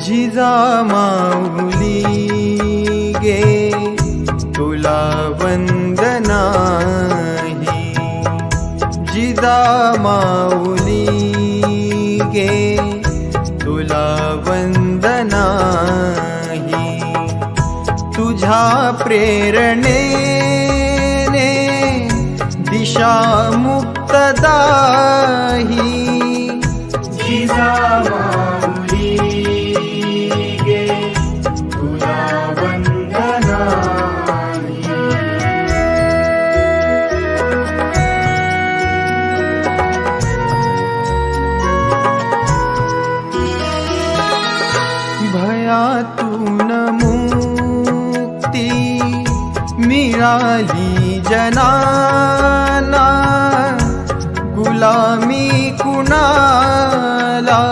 जिजामाऊली गे तुला वंदनाही, जिजामाऊली गे तुला वंदनाही। तुझ्या प्रेरणेने दिशा मुक्तदाही, जिजामाऊली गे तुला वंदनाही। भयातून मुक्ती मिळाली जनाला, गुलामी कुणाला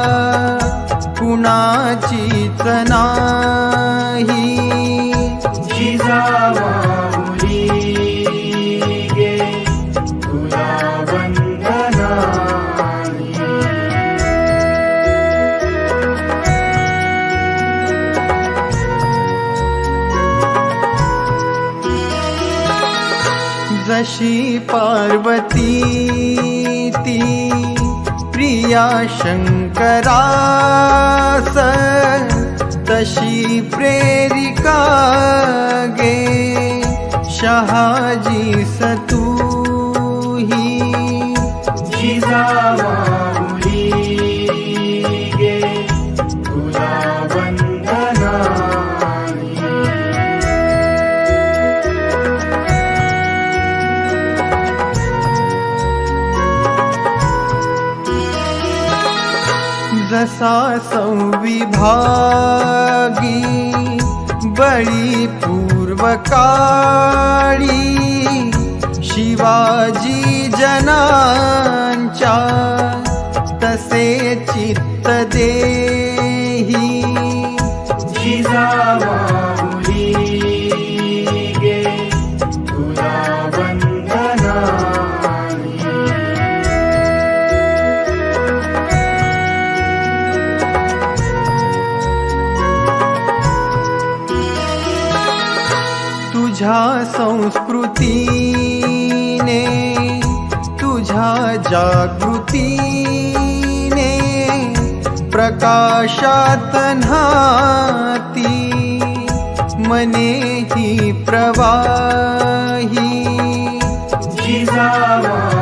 कुणाचीच नाही, जिजामाऊली गे तुला वंदनाही। जशी पार्वती ती प्रिया शंकरास, तशी प्रेरिका गे शहाजीस तूही, जिजामाऊली गे तुला वंदनाही। जसा संविभागी बळी पूर्वकाळी, शिवाजी जनांच्या तसे चित्त देही, जिजामाऊली गे तुला वंदनाही। तुझ्या संस्कृतीने तुझ्या जागृतीने प्रकाशात न्हाती, मने ही प्रवाही, जिजामाऊली